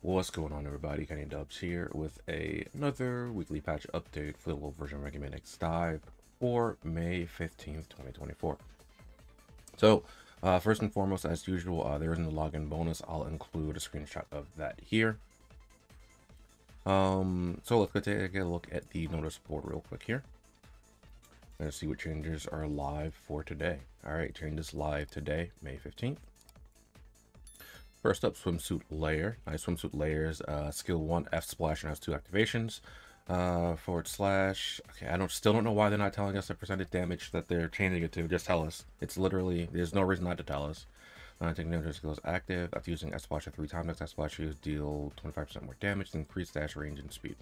What's going on, everybody? TheKennyDubz here with another weekly patch update for the World version Recommend X Dive for May 15th, 2024. So, first and foremost, as usual, there isn't a login bonus. I'll include a screenshot of that here. So let's go take a look at the notice board real quick here. Let's see what changes are live for today. All right, changes live today, May 15th. First up, swimsuit layer. Nice swimsuit layers. Skill 1 F splash and has 2 activations. / Okay, still don't know why they're not telling us the percentage damage that they're changing it to. Just tell us. It's literally, there's no reason not to tell us. Take no skills active. After using F splash 3 times, next F splash you deal 25% more damage, increase dash range and speed.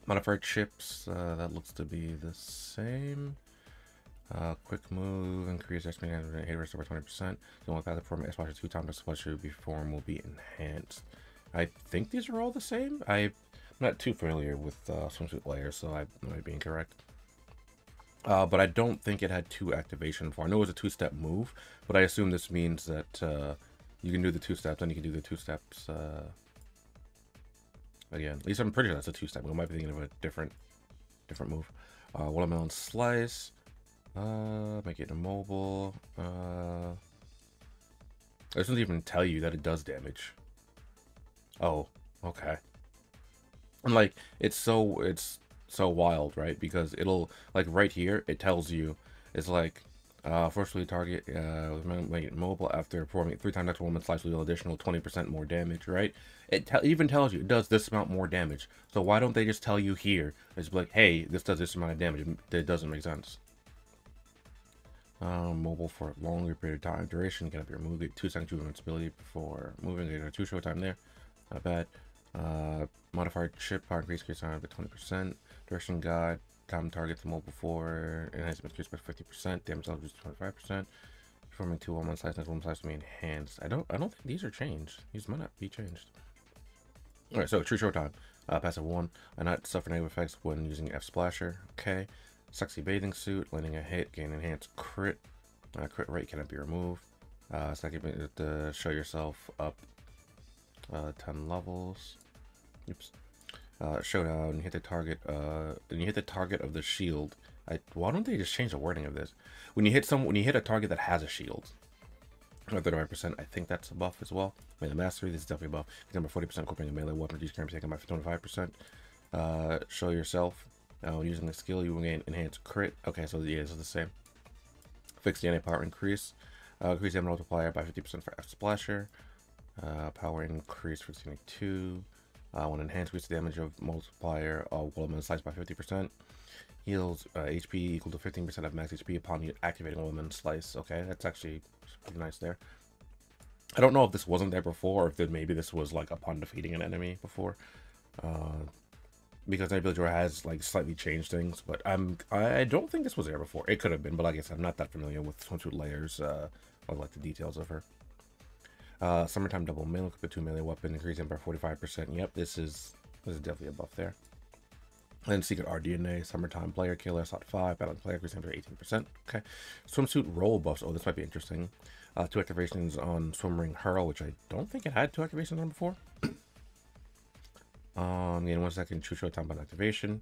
Modified chips, that looks to be the same. Quick move, increase SP and hit rest over 20%. The only path to perform S splash 2 times, next splash form will be enhanced. I think these are all the same. I'm not too familiar with swimsuit layers, so I might be incorrect. But I don't think it had 2 activation for. I know it was a 2-step move, but I assume this means that you can do the 2 steps and you can do the 2 steps again. At least I'm pretty sure that's a 2-step. We might be thinking of a different move. Watermelon slice. Make it immobile. It doesn't even tell you that it does damage. Oh, okay. And like it's so wild, right? Because it'll, like, right here it tells you it's like forcefully target make it immobile after performing 3 times next woman slice with an additional 20% more damage, right? It even tells you it does this amount more damage. So why don't they just tell you here? It's like, hey, this does this amount of damage. It doesn't make sense. Mobile for a longer period of time. Duration cannot be removed. Get 2 seconds of invincibility before moving. Get a 2 show time there. Not bad. Modified chip power increase time by 20%. Duration guide. Time targets mobile for enhancement increased by 50%. Damage level reduced 25%. Performing 2 1 slice. Next 1 slice to be enhanced. I don't think these are changed. These might not be changed. Alright, so true show time. Passive 1. I not suffer negative effects when using F splasher. Okay. Sexy bathing suit, landing a hit, gain enhanced crit. Crit rate cannot be removed. Second, to show yourself up 10 levels. Oops. Showdown, you hit the target. Then you hit the target of the shield. Why don't they just change the wording of this? When you hit a target that has a shield. 35%. I think that's a buff as well. I mean, the mastery, this is definitely a buff. Number 40% incorporating a melee weapon, reduce camera taken by 25%. Show yourself. When using the skill, you will gain enhanced crit. Okay, so yeah, it's the same. Fixed DNA power increase. Increase damage multiplier by 50% for F splasher. Power increase for 2. When enhanced, increase the damage of multiplier of Watermelon slice by 50%. Heals HP equal to 15% of max HP upon activating Watermelon slice. Okay, that's actually pretty nice there. I don't know if this wasn't there before, or if maybe this was like upon defeating an enemy before. Because Nebula Drawer has like slightly changed things, but I don't think this was there before. It could have been, but like I said, I'm not that familiar with swimsuit layers or like the details of her. Summertime double melee, equip 2 melee weapon, increasing by 45%. Yep, this is definitely a buff there. And Secret RDNA, Summertime Player Killer, slot 5, Battle Player, increasing by 18%. Okay. Swimsuit roll buffs. Oh, this might be interesting. 2 activations on Swim Ring Hurl, which I don't think it had 2 activations on before. Again, 1 second true show time on activation.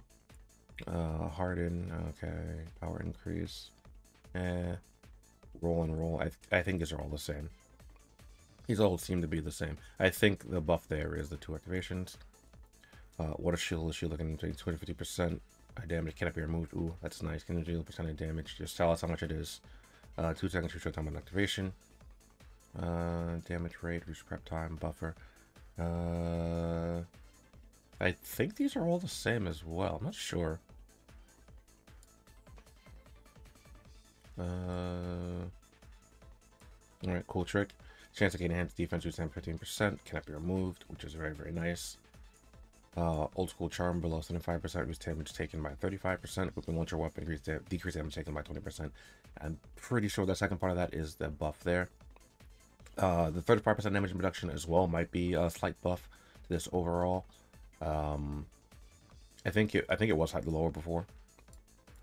Harden, okay. Power increase. Roll and roll. I think these are all the same. These all seem to be the same. I think the buff there is the 2 activations. Water shield is shield looking to 250%. Damage cannot be removed. Ooh, that's nice. Can deal percentage damage. Just tell us how much it is. 2 seconds true show time on activation. Damage rate, reduce prep time, buffer. I think these are all the same as well. I'm not sure. Alright, cool trick. Chance to gain enhanced defense with 15%. Cannot be removed, which is very, very nice. Old school charm below 75%. Reduce damage taken by 35%. Equipping launcher weapon decrease damage taken by 20%. I'm pretty sure the second part of that is the buff there. The 35% damage reduction as well might be a slight buff to this overall. I think it was slightly lower before,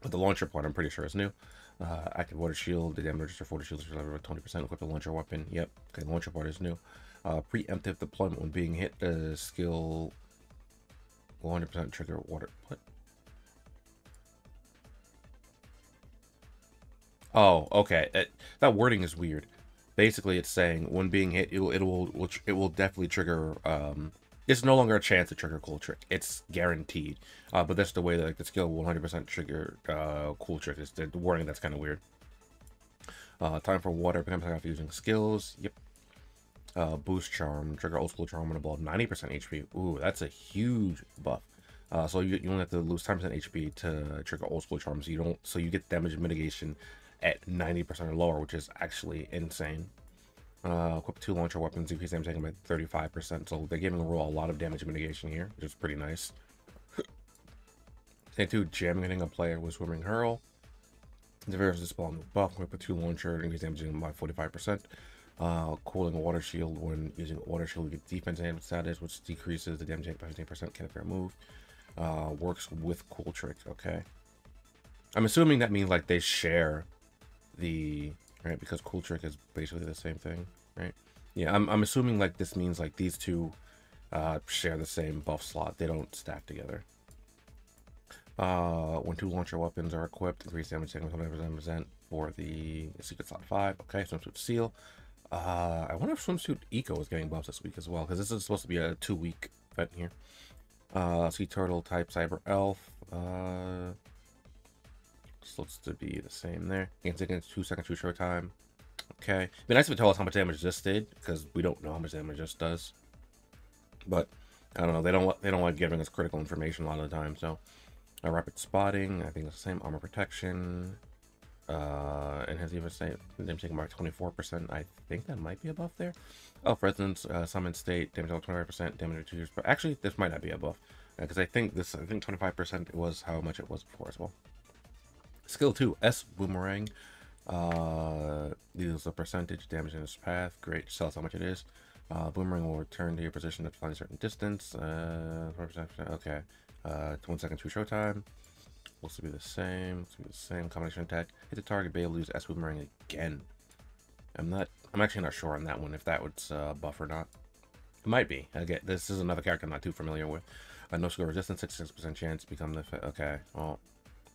but the launcher part I'm pretty sure is new. Active water shield, the damage register for water shield is 20%. Equip the launcher weapon. Yep. Okay, launcher part is new. Preemptive deployment. When being hit, the skill 100% trigger water. What? Oh, okay. That wording is weird. Basically, it's saying when being hit, it will definitely trigger. It's no longer a chance to trigger Cool Trick. It's guaranteed. But that's the way that like the skill will 100% trigger Cool Trick. Is the wording that's kind of weird. Time for water. Becomes off using skills. Yep. Boost charm. Trigger old school charm when above 90% HP. Ooh, that's a huge buff. So you only have to lose 10% HP to trigger old school charms. So you get damage mitigation at 90% or lower, which is actually insane. Equip 2 launcher weapons, increase damage taken by 35%. So they're giving Roll a lot of damage mitigation here, which is pretty nice. Day 2, jamming hitting a player with Swimming Hurl. The various dispel new buff. Equip 2 launcher, increase damage taken by 45%. Cooling water shield. When using water shield, you get defense and status, which decreases the damage taken by 15%. Can't be removed. Works with Cool Trick. Okay. I'm assuming that means like they share the right, because Cool Trick is basically the same thing, right? Yeah, I'm assuming like this means like these two share the same buff slot. They don't stack together. When 2 launcher weapons are equipped, increase damage taken 100% for the secret slot 5. Okay, swimsuit seal. I wonder if swimsuit eco is getting buffs this week as well, because this is supposed to be a 2-week event here. Sea turtle type cyber elf. This looks to be the same there. You can take it 2 seconds to show time. Okay. It'd be nice if it tells us how much damage this did, because we don't know how much damage this does. But I don't know. They don't like giving us critical information a lot of the time. So, rapid spotting. I think it's the same. Armor protection. And has even say damage taken by 24%. I think that might be a buff there. Oh, for instance, summon state damage on 25%. Damage to 2 years. But actually, this might not be a buff, because I think 25% was how much it was before as well. Skill 2, S Boomerang. Deals a percentage damage in its path. Great, just tell us how much it is. Boomerang will return to your position at a certain distance. 4%, okay. 1 second to showtime. Looks to be the same. Looks to be the same combination attack. Hit the target, be able to use S Boomerang again. I'm actually not sure on that one if that was buff or not. It might be. Again, this is another character I'm not too familiar with. No skill resistance, 66% chance to become the. Okay, well,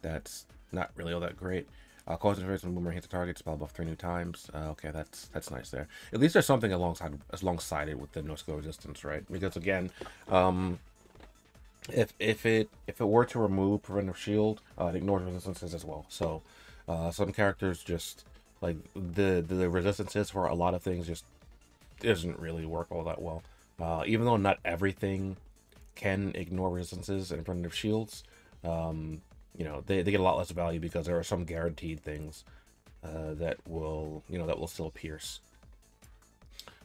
that's not really all that great. Cause interference when boomerang hits the target, spell buff 3 new times. Okay, that's nice there. At least there's something alongside it with the no skill resistance, right? Because again, if it were to remove preventive shield, it ignores resistances as well. So some characters just like the resistances for a lot of things just doesn't really work all that well. Even though not everything can ignore resistances and preventive shields, you know, they get a lot less value because there are some guaranteed things that will still pierce.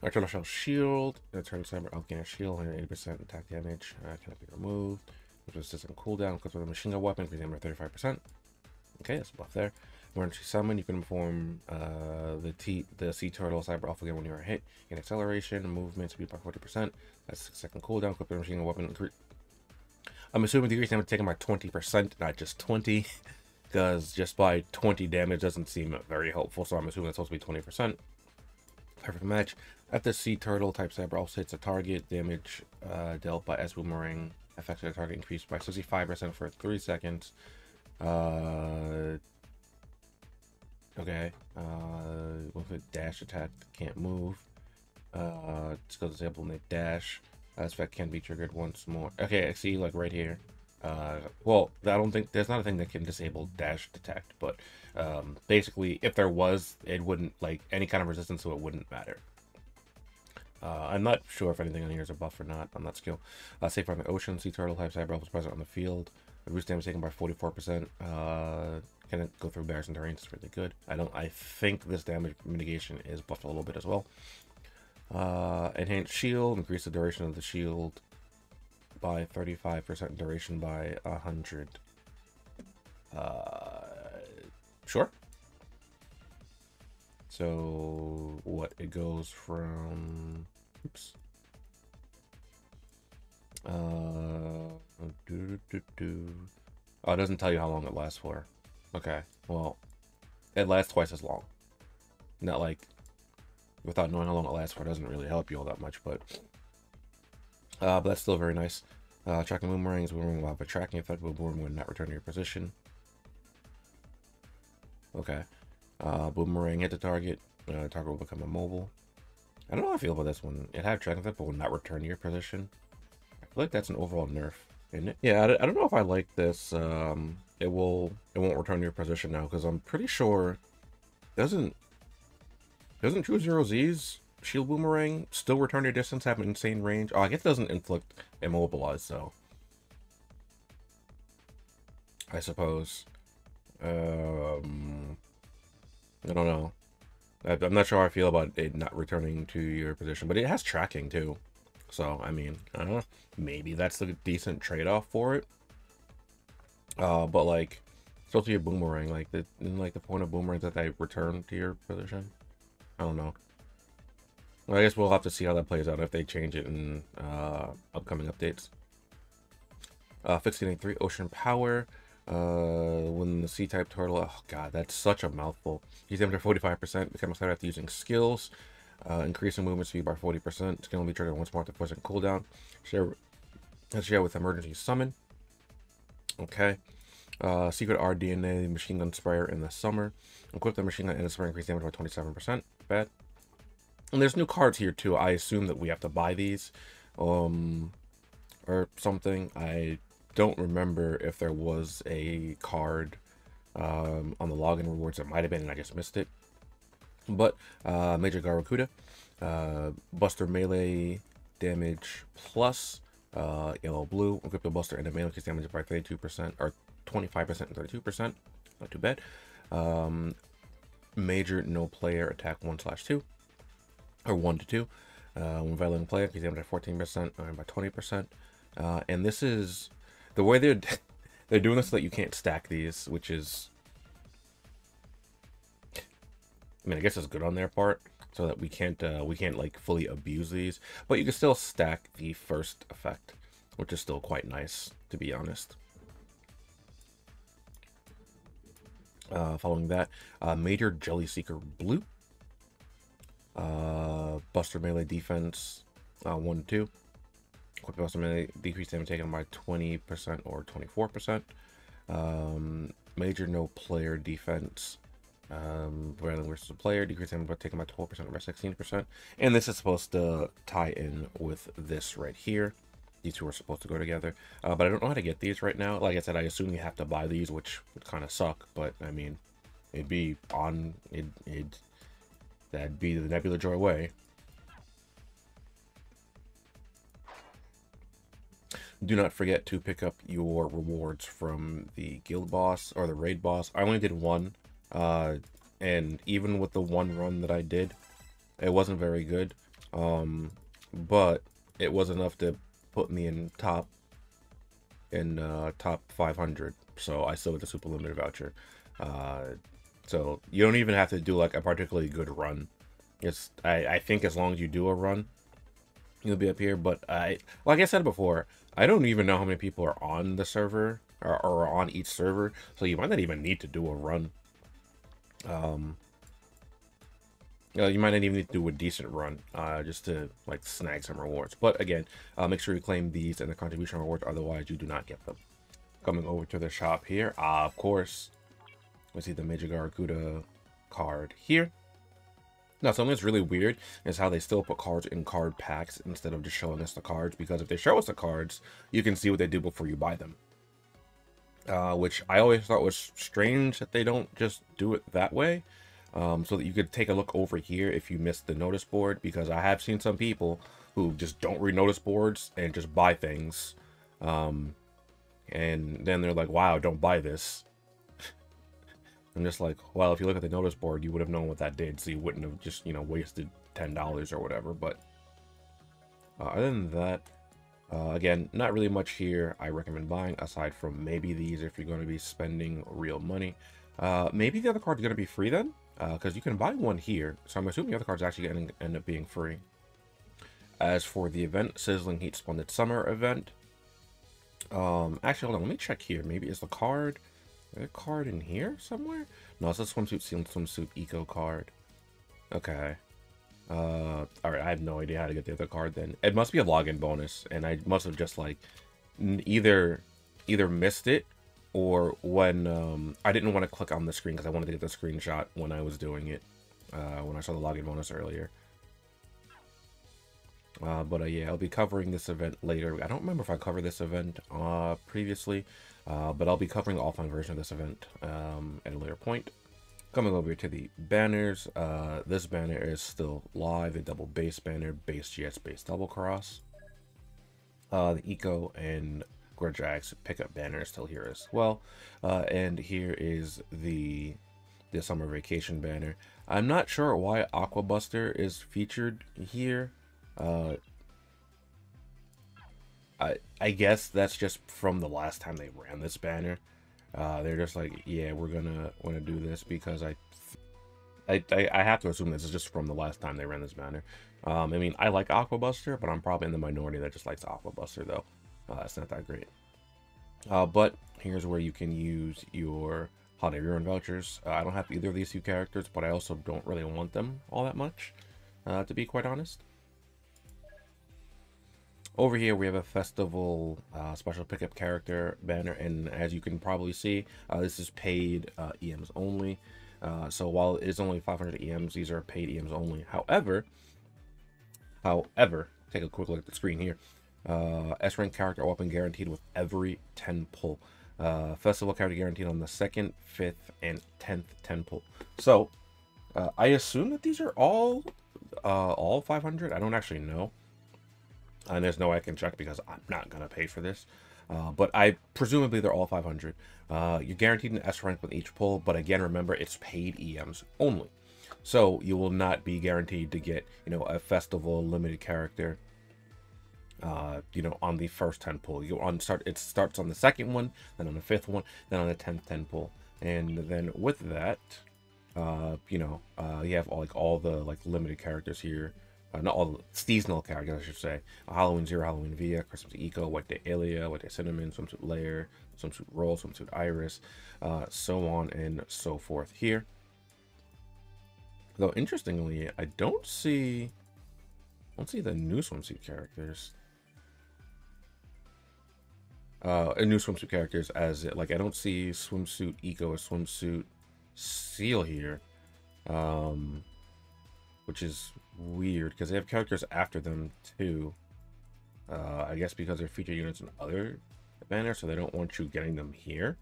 Eternal Shell Shield. Return cyber Alchemy Shield. 180% attack damage. Cannot be removed. Resistant cooldown. Equipped with a machine gun weapon. Increase damage by 35%. Okay, that's a buff there. Emergency summon. You can perform the Sea Turtle Cyber Elf again when you are hit. Gain acceleration. Movement speed by 40%. That's 6 second cooldown. Equipped with a machine gun weapon. I'm assuming decrease damage taken by 20%, not just 20, because just by 20 damage doesn't seem very helpful. So I'm assuming it's supposed to be 20%. Perfect match. After Sea Turtle type Cyber Elf hits a target, damage dealt by S Boomerang affected the target increased by 65% for 3 seconds. Okay. With a dash attack, can't move. Skill disable and they dash. This effect can be triggered once more. Okay, I see, like right here. Well, I don't think there's not a thing that can disable dash detect, but basically, if there was, it wouldn't, like, any kind of resistance to it wouldn't matter. I'm not sure if anything on here is a buff or not on that skill. Safe from the ocean, Sea Turtle type Cyber Elf is present on the field. Reduce damage taken by 44%. Can go through barriers and terrains. It's really good. I think this damage mitigation is buffed a little bit as well. Enhanced shield, increase the duration of the shield by 35%, duration by 100. Sure. So what it goes from, oops. Oh, it doesn't tell you how long it lasts for. Okay, well, it lasts twice as long. Not like without knowing how long it lasts for doesn't really help you all that much, but that's still very nice. Tracking boomerangs. Boomerang will have a tracking effect, but boomerang will not return to your position. Okay. Boomerang hit the target. Target will become immobile. I don't know how I feel about this one. It had tracking effect, but will not return to your position. I feel like that's an overall nerf, isn't it? Yeah, I don't know if I like this. It won't return to your position now, because I'm pretty sure doesn't True Zero Z's shield boomerang still return your distance, have an insane range? Oh, I guess it doesn't inflict immobilize, so I suppose. I don't know. I'm not sure how I feel about it not returning to your position, but it has tracking too. So, I mean, I don't know. Maybe that's a decent trade-off for it. But like, especially a boomerang, like the point of boomerang that they return to your position. I don't know. Well, I guess we'll have to see how that plays out if they change it in upcoming updates. 1683 Ocean Power. When the C-type turtle, oh god, that's such a mouthful. Use damage by 45%, become excited after using skills. Increasing movement speed by 40%. It's going to be triggered once more after 4-second cooldown. Share with emergency summon. Okay. Secret R DNA machine gun sprayer in the summer. Equip the machine gun and the sprayer, increase damage by 27%. Bad. And there's new cards here too. I assume that we have to buy these, or something. I don't remember if there was a card on the login rewards. It might have been, and I just missed it. But Major Garakuda, Buster melee damage plus yellow blue. Equip the Buster and the melee increase damage by 32% or 25% and 32%. Not too bad. Major no player attack 1/2 or 1 to 2. When violating player, increase damage by 14% or by 20%. And this is the way they're doing this so that you can't stack these, which is, I mean, I guess it's good on their part, so that we can't like fully abuse these, but you can still stack the first effect, which is still quite nice, to be honest. Following that, Major Jelly Seeker Blue, Buster melee defense 1 to 2. Quick Buster melee decrease damage taken by 20% or 24%. Major no player defense. Versus a player, decrease damage taken by 12% or by 16%. And this is supposed to tie in with this right here. These two are supposed to go together. But I don't know how to get these right now. Like I said, I assume you have to buy these, which would kind of suck. But I mean, it'd be on that'd be the Nebula Joy way. Do not forget to pick up your rewards from the guild boss or the raid boss. I only did one, and even with the one run that I did, it wasn't very good, but it was enough to put me in top 500, so I still get the super limited voucher. So you don't even have to do like a particularly good run. It's I think as long as you do a run, you'll be up here. But like I said before, I don't even know how many people are on the server or on each server, so you might not even need to do a run. You might not even need to do a decent run just to like snag some rewards. But again, make sure you claim these and the contribution rewards, otherwise you do not get them. Coming over to the shop here, of course, we see the Major Garakuda card here. Now, something that's really weird is how they still put cards in card packs instead of just showing us the cards, because if they show us the cards, you can see what they do before you buy them. Which I always thought was strange that they don't just do it that way, so that you could take a look over here if you missed the notice board, because I have seen some people who just don't read notice boards and just buy things, and then they're like, wow, don't buy this. I'm just like, well, if you look at the notice board, you would have known what that did, so you wouldn't have just, you know, wasted $10 or whatever. But other than that, again, not really much here I recommend buying, aside from maybe these if you're going to be spending real money. Maybe the other card's going to be free then, because you can buy one here, so I'm assuming the other card's actually going to end up being free. As for the event, Sizzling Heat Splendid Summer event, actually, hold on, let me check here. Maybe is the card... Is there a card in here somewhere? No, it's a swimsuit sealed swimsuit eco card. Okay. All right, I have no idea how to get the other card. Then it must be a login bonus, and I must have just like either missed it, or when I didn't want to click on the screen because I wanted to get the screenshot when I was doing it, when I saw the login bonus earlier. But yeah, I'll be covering this event later. I don't remember if I covered this event previously, but I'll be covering the offline version of this event at a later point. Coming over to the banners, this banner is still live, a double base banner, base GS, base double cross. The Eco and Grajax pickup banner is still here as well. And here is the summer vacation banner. I'm not sure why Aqua Buster is featured here. I guess that's just from the last time they ran this banner. They're just like, yeah, we're gonna want to do this because I have to assume this is just from the last time they ran this banner. I mean, I like Aqua Buster, but I'm probably in the minority that just likes Aqua Buster, though. It's not that great. But here's where you can use your holiday rerun vouchers. I don't have either of these two characters, but I also don't really want them all that much, to be quite honest. Over here, we have a festival special pickup character banner, and as you can probably see, this is paid EMs only. So while it is only 500 EMs, these are paid EMs only. However, take a quick look at the screen here. S-rank character weapon guaranteed with every 10 pull. Festival character guaranteed on the 2nd, 5th, and 10th 10 pull. So I assume that these are all 500. I don't actually know. And there's no way I can check because I'm not going to pay for this. But presumably they're all 500. You're guaranteed an S rank with each pull, but again, remember, it's paid EMs only. So you will not be guaranteed to get, you know, a festival limited character, you know, on the first 10 pull. It starts on the second one, then on the 5th one, then on the 10th 10 pull. And then with that, you know, you have all the limited characters here. Not all the seasonal characters, I should say. Halloween Zero, Halloween Via, Christmas Eco, White Day Alia, White Day Cinnamon, Swimsuit Layer, Swimsuit Roll, Swimsuit Iris, so on and so forth here. Though interestingly, I don't see the new swimsuit characters. New swimsuit characters as I don't see Swimsuit Eco or Swimsuit Seal here. Which is weird because they have characters after them too. I guess because they're featured units in other banners, so they don't want you getting them here.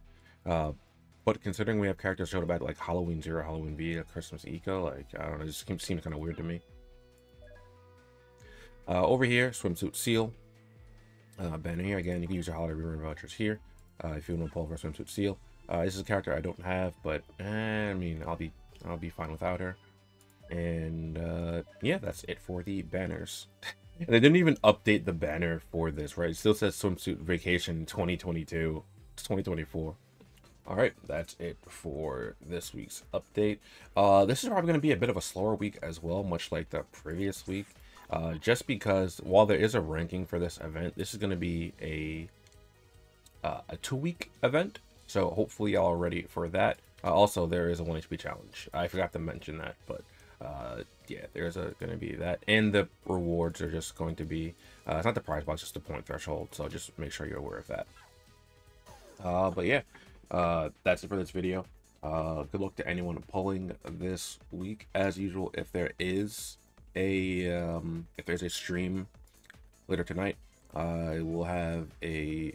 But considering we have characters showed about like Halloween Zero, Halloween Via, Christmas Eco, like I don't know, it just seems kind of weird to me. Over here, Swimsuit Seal banner here. Again, you can use your holiday rerun vouchers here if you want to pull for Swimsuit Seal. This is a character I don't have, but I mean, I'll be fine without her. And yeah, that's it for the banners. And they didn't even update the banner for this, right? It still says Swimsuit Vacation 2022. It's 2024. All right, that's it for this week's update. This is probably going to be a bit of a slower week as well, much like the previous week. Just because while there is a ranking for this event, this is going to be a 2-week event. So hopefully y'all are ready for that. Also, there is a 1 HP challenge. I forgot to mention that, but yeah, there's going to be that, and the rewards are just going to be it's not the prize box, just the point threshold, so just make sure you're aware of that. But yeah, that's it for this video. Good luck to anyone pulling this week. As usual, if there is a stream later tonight, I will have a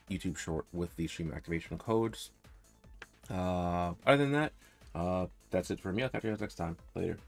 YouTube short with the stream activation codes. Other than that, that's it for me. I'll catch you guys next time. Later.